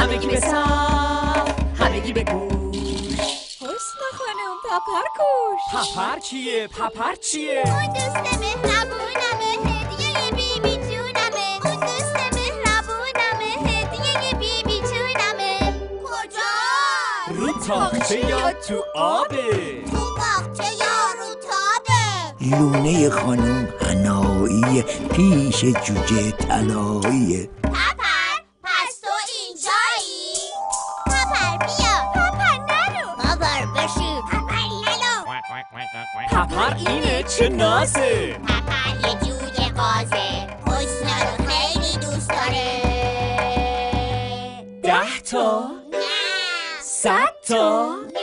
همگی به صف، همگی به گوش. حسنا خانم پپر کوش. پپر چیه؟ پپر چیه؟ اون دوست مهربونمه، هدیه بی بی جونمه. اون دوست مهربونمه، هدیه بی بی جونمه. کجا؟ رو تاقچه یا تو آبه؟ تو باغچه یا رو تابه. لونه خانم حنایی پیش جوجه طلایی. پپر پس تو اینجایی؟ پپر بیا. پپر نرو. پپر بشین. پپر نلو. پپر اینه چه نازه؟ پپر یه جوجه قازه، حسنا رو خیلی دوست داره. 10 تا؟ نه 100 تا؟ نه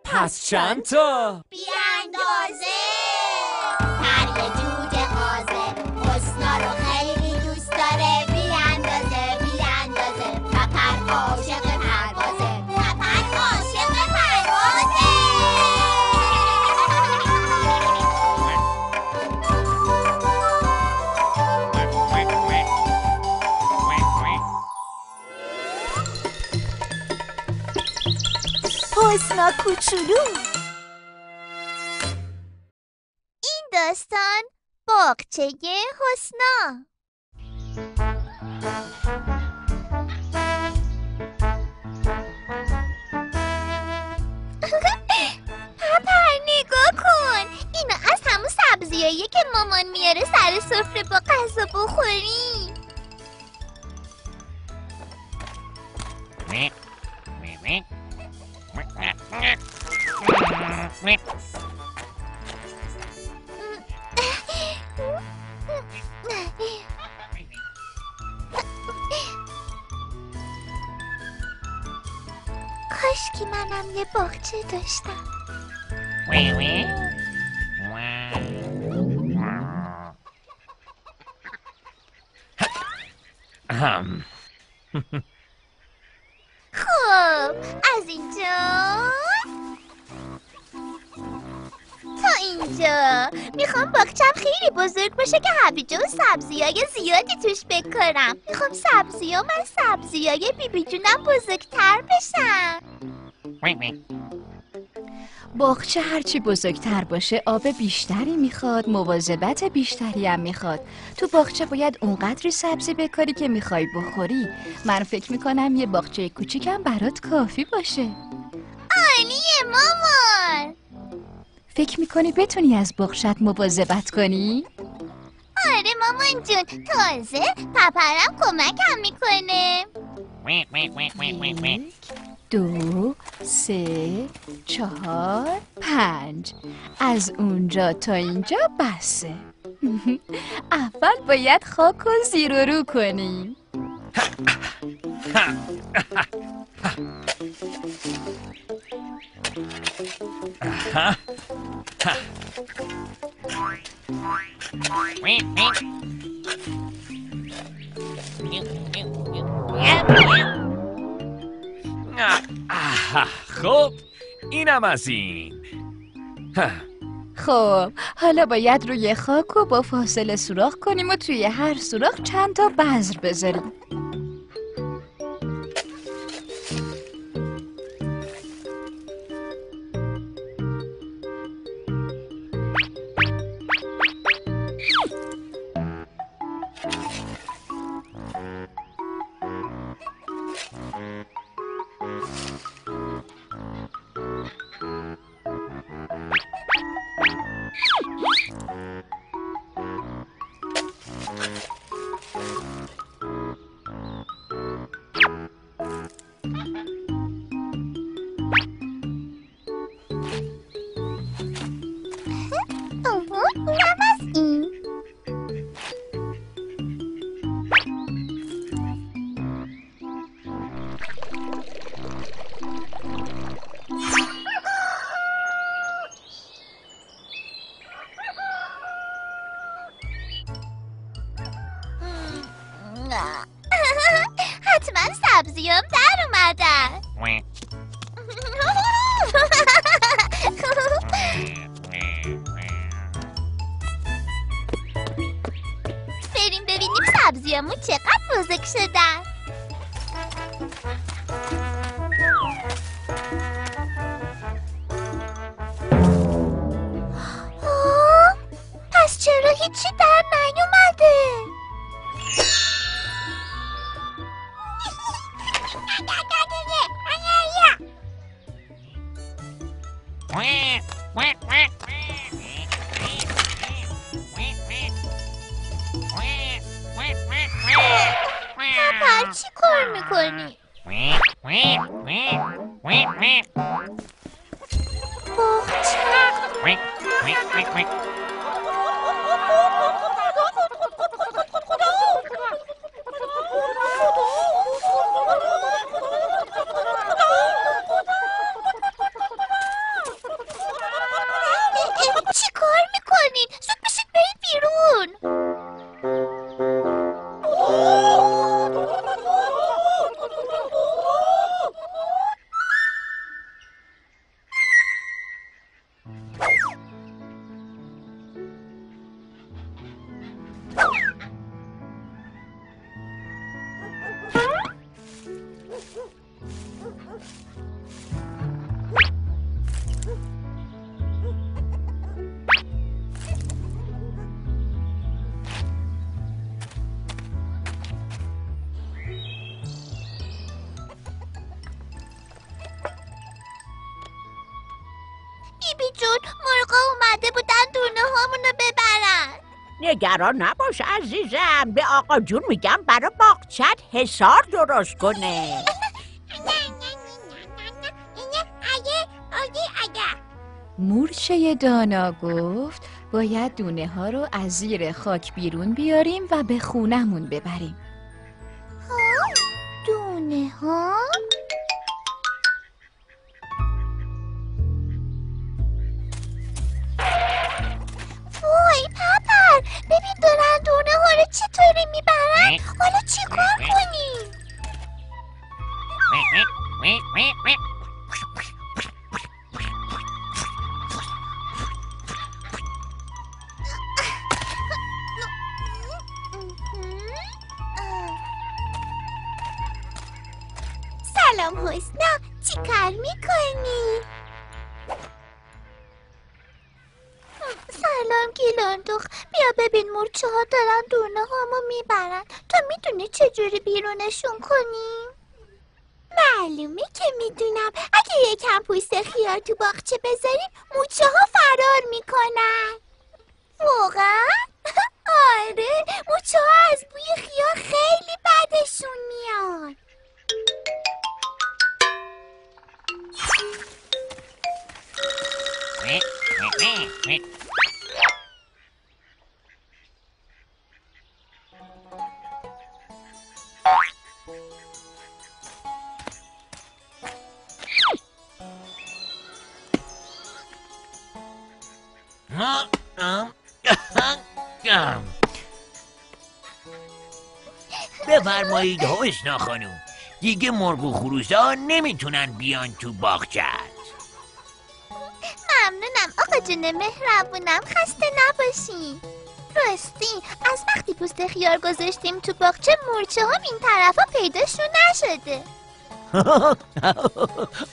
پس چند تا؟ بی اندازه. پر یه جوجه قازه، حسنا رو خیلی دوست داره. بی اندازه بی اندازه. پپر عاشق پروازه. پپر عاشق پروازه. حسنا کوچولو. این داستان باغچه حسنا. پپر نگاه کن، اینا از همون سبزیاییه که مامان میاره سر سفره با غذا بخوریم. کاشکی منم یه باغچه داشتم. خب از اینجا تا اینجا. میخوام باغچم خیلی بزرگ باشه که هویجه و سبزیای زیادی توش بکارم. میخوام سبزیام از سبزیای بیبی جونم بزرگتر بشن. باغچه هرچی بزرگتر باشه آب بیشتری میخواد، مواظبت بیشتری هم میخواد. تو باغچه باید اونقدری سبزی بکاری که میخوای بخوری. من فکر میکنم یه باغچه کوچیکم برات کافی باشه. عالیه مامان. فکر میکنی بتونی از باغچت مواظبت کنی؟ آره مامان جون، تازه پپرم کمکم میکنه. 1 2 3 4 5. از اونجا تا اینجا بسه. اول باید خاک و زیر و رو کنیم. خب اینم از این. خب حالا باید روی خاک رو با فاصله سوراخ کنیم و توی هر سوراخ چند تا بذر بذاریم. اینم از این. حتما سبزیام در اومدن. بریم ببینیم سبزیامون چقدر بزرگ شدن. پس چرا هیچی در نیومده؟ پاپر چی کار میکنی؟ چی کار میکنین؟ زود بشید برید بیرون. بیبی جون، مرغا اومده بودن دونه هامونو ببرن. نگران نباش عزیزم، به آقا جون میگم برا باغچت حصار درست کنه. مورچه دانا گفت باید دونه ها رو از زیر خاک بیرون بیاریم و به خونمون ببریم. دونه ها؟ وای پپر، ببین دارن دونه ها رو چطوری میبرن. حالا چی کار کنیم؟ سلام حسنا، چی کار میکنی؟ سلام گیلاندوخ، بیا ببین مورچه ها دارن دونه هامو میبرن. تو میدونی چجوری بیرونشون کنیم؟ معلومه که میدونم. اگه یکم پوست خیار تو باغچه بذاریم مورچه ها فرار میکنن. واقعا؟ آره، مورچه ها از بوی خیار خیلی بدشون میاد. بفرمایید حسنا خانوم، دیگه مرغ و خروس‌ها نمیتونن بیان تو باغچت. ممنونم آقا جون مهربونم، خسته نباشین. راستی از وقتی پوست خیار گذاشتیم تو باغچه مورچه هم این طرفا پیداشون نشده.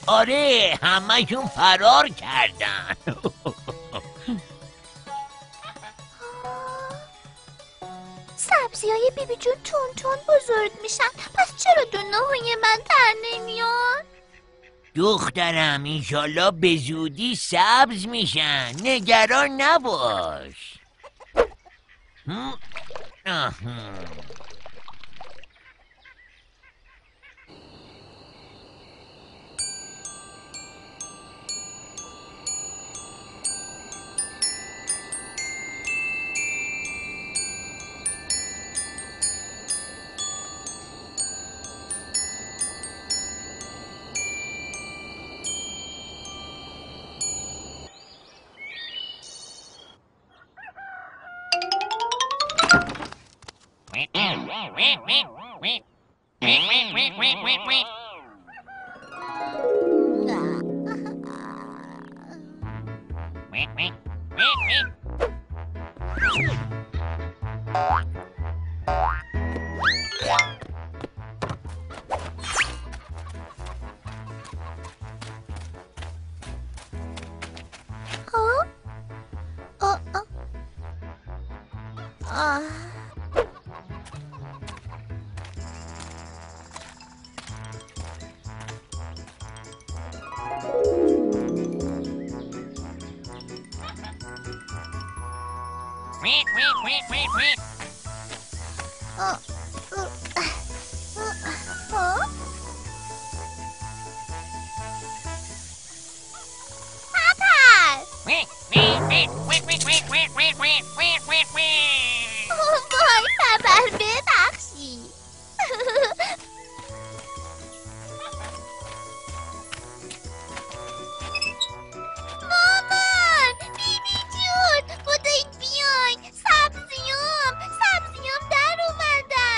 آره، همه‌شون فرار کردن. سبزی‌های بیبی جون تون تون بزرگ میشن، پس چرا دونه های من در نمیان؟ دخترم انشالله به زودی سبز میشن، نگران نباش. وای پپر ببخشی. مامان، بیبی جون، بودید بیاین. سبزیام در اومدن.